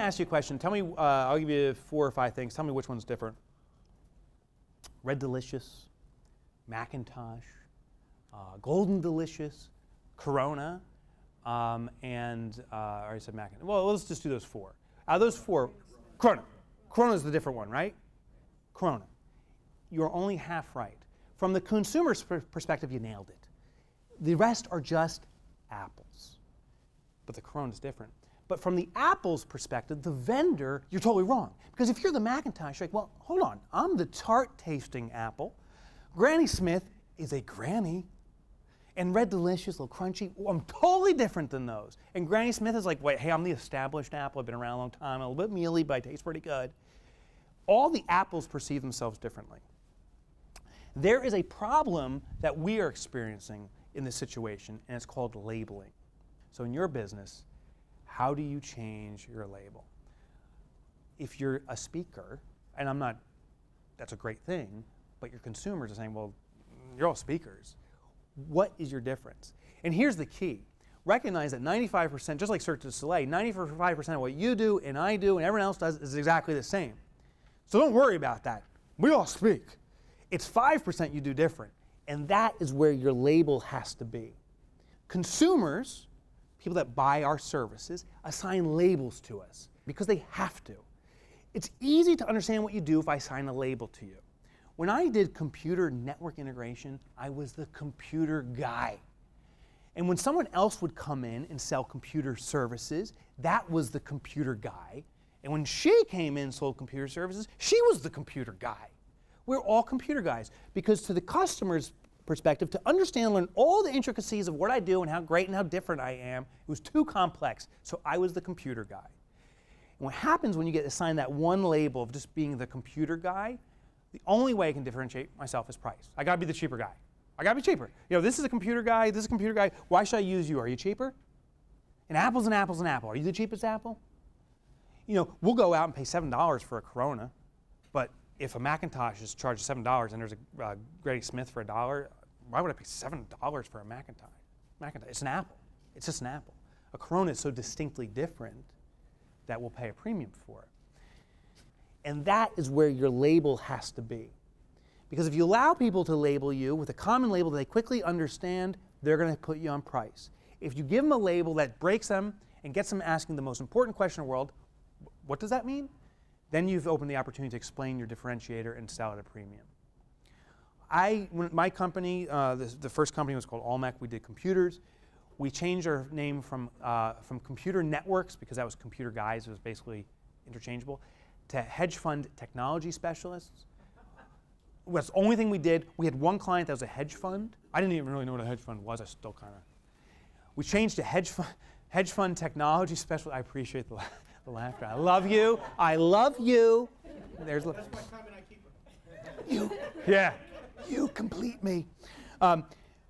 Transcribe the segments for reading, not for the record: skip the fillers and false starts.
ask you a question. Tell me, I'll give you 4 or 5 things. Tell me which one's different. Red Delicious, Macintosh, Golden Delicious, Corona, and I already said Macintosh. Well, let's just do those 4. Out of those 4, Corona. Corona is the different one, right? Corona. You're only half right. From the consumer's perspective, you nailed it. The rest are just apples. But the Corona is different. But from the Apple's perspective, the vendor, you're totally wrong. Because if you're the Macintosh, you're like, well, hold on. I'm the tart-tasting apple. Granny Smith is a granny. And Red Delicious, a little crunchy. I'm totally different than those. And Granny Smith is like, wait, hey, I'm the established apple. I've been around a long time. I'm a little bit mealy, but I taste pretty good. All the apples perceive themselves differently. There is a problem that we are experiencing in this situation, and it's called labeling. So in your business, how do you change your label? If you're a speaker, and I'm not, that's a great thing, but your consumers are saying, well, you're all speakers. What is your difference? And here's the key. Recognize that 95%, just like Cirque du Soleil, 95% of what you do and I do and everyone else does is exactly the same. So don't worry about that. We all speak. It's 5% you do different, and that is where your label has to be. Consumers, people that buy our services, assign labels to us because they have to. It's easy to understand what you do if I assign a label to you. When I did computer network integration, I was the computer guy. And when someone else would come in and sell computer services, that was the computer guy. And when she came in and sold computer services, she was the computer guy. We're all computer guys because to the customer's perspective, to understand and learn all the intricacies of what I do and how great and how different I am, it was too complex, so I was the computer guy. And what happens when you get assigned that one label of just being the computer guy, the only way I can differentiate myself is price. I gotta be the cheaper guy. I gotta be cheaper. You know, this is a computer guy, this is a computer guy, why should I use you? Are you cheaper? And apple's an apple's an apple. Are you the cheapest apple? You know, we'll go out and pay $7 for a Corona, but if a Macintosh is charged $7 and there's a Granny Smith for $1, why would I pay $7 for a Macintosh? It's an apple. It's just an apple. A Corona is so distinctly different that we'll pay a premium for it. And that is where your label has to be. Because if you allow people to label you with a common label that they quickly understand, they're going to put you on price. If you give them a label that breaks them and gets them asking the most important question in the world, what does that mean? Then you've opened the opportunity to explain your differentiator and sell at a premium. When my company, the first company was called Almec. We did computers. We changed our name from Computer Networks, because that was computer guys, it was basically interchangeable, to Hedge Fund Technology Specialists. That's the only thing we did. We had one client that was a hedge fund. I didn't even really know what a hedge fund was. I still kind of. We changed to Hedge Fund Technology Specialist. I appreciate the laughter. I love you. I love you. That's my comment I keep it. You. Yeah. You complete me.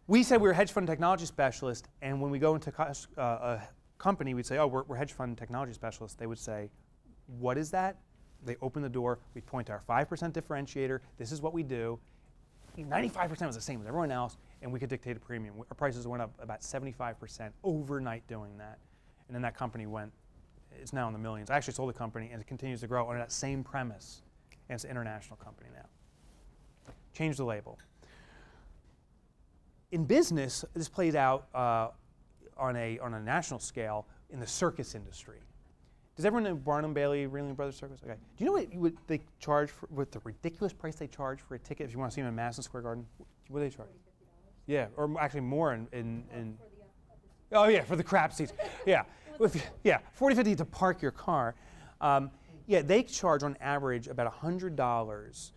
We said we were a hedge fund technology specialist, and when we go into a company, we'd say, oh, we're hedge fund technology specialists. They would say, what is that? They open the door. We point to our 5% differentiator. This is what we do. 95% was the same as everyone else, and we could dictate a premium. Our prices went up about 75% overnight doing that. And then that company it's now in the millions. I actually sold the company, and it continues to grow under that same premise. And it's an international company now. Change the label. In business, this plays out on a national scale in the circus industry. Does everyone know Barnum Bailey, Ringling Brothers Circus? Okay. Do you know what they charge what the ridiculous price they charge for a ticket if you want to see them in Madison Square Garden? What do they charge? Yeah, or actually more in oh yeah, for the crap seats. Yeah, yeah, $40, $50 to park your car. Yeah, they charge on average about $100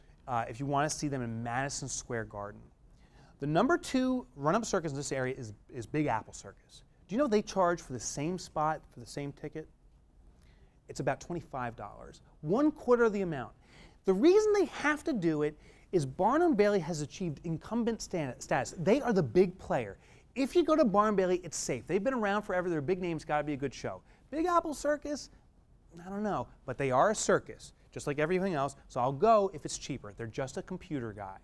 if you want to see them in Madison Square Garden. The number 2 run-up circus in this area is Big Apple Circus. Do you know they charge for the same spot for the same ticket? It's about $25, 1/4 of the amount. The reason they have to do it is Barnum Bailey has achieved incumbent status. They are the big player. If you go to Barnum Bailey, it's safe. They've been around forever. They're a big name. It's got to be a good show. Big Apple Circus, I don't know, but they are a circus, just like everything else. So I'll go if it's cheaper. They're just a computer guy.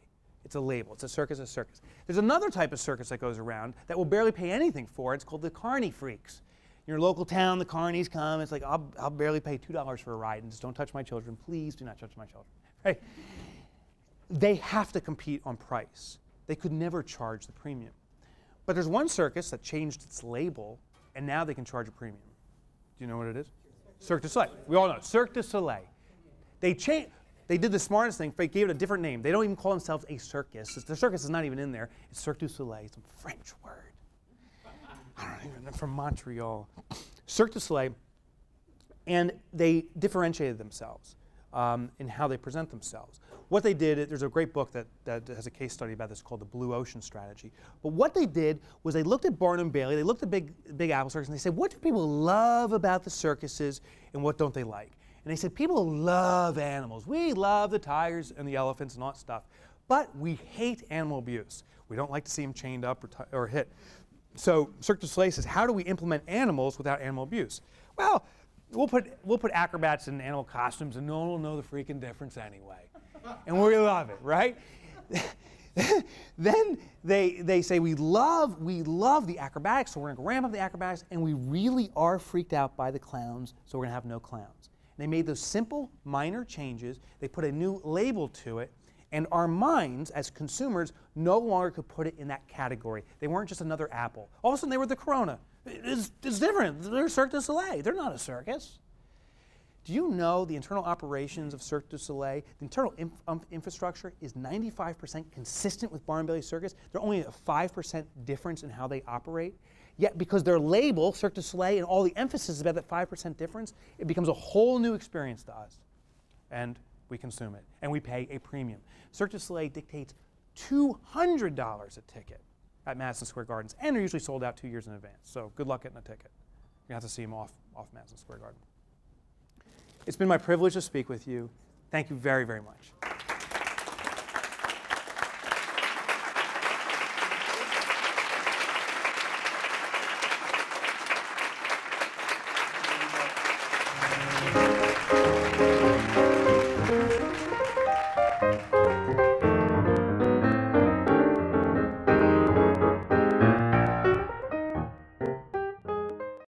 It's a label. It's a circus, a circus. There's another type of circus that goes around that will barely pay anything for. It's called the Carny Freaks. your local town, the carnies come. It's like, I'll barely pay $2 for a ride, and just don't touch my children. Please do not touch my children. Right? They have to compete on price. They could never charge the premium. But there's one circus that changed its label, and now they can charge a premium. Do you know what it is? Cirque du Soleil. We all know it. Cirque du Soleil. They did the smartest thing. They gave it a different name. They don't even call themselves a circus. The circus is not even in there. It's Cirque du Soleil. It's a French word. I don't even know. From Montreal. Cirque du Soleil. And they differentiated themselves in how they present themselves. What they did, there's a great book that has a case study about this called the Blue Ocean Strategy. But what they did was they looked at Barnum Bailey, they looked at Big Apple Circus, and they said, what do people love about the circuses and what don't they like? And they said, people love animals. We love the tigers and the elephants and all that stuff. But we hate animal abuse. We don't like to see them chained up or hit. So Cirque du Soleil says, how do we implement animals without animal abuse? Well, we'll put acrobats in animal costumes and no one will know the freaking difference anyway. And we love it, right? Then they say we love the acrobatics, so we're going to ramp up the acrobatics, and we really are freaked out by the clowns, so we're going to have no clowns. And they made those simple, minor changes. They put a new label to it, and our minds, as consumers, no longer could put it in that category. They weren't just another apple. All of a sudden, they were the Corona. It's different. They're Cirque du Soleil. They're not a circus. Do you know the internal operations of Cirque du Soleil, the internal infrastructure is 95% consistent with Barnum Bailey Circus? They're only a 5% difference in how they operate. Yet because their label, Cirque du Soleil, and all the emphasis about that 5% difference, it becomes a whole new experience to us. And we consume it. And we pay a premium. Cirque du Soleil dictates $200 a ticket at Madison Square Gardens. And they're usually sold out 2 years in advance. So good luck getting a ticket. You're going to have to see them off Madison Square Garden. It's been my privilege to speak with you. Thank you very, very much.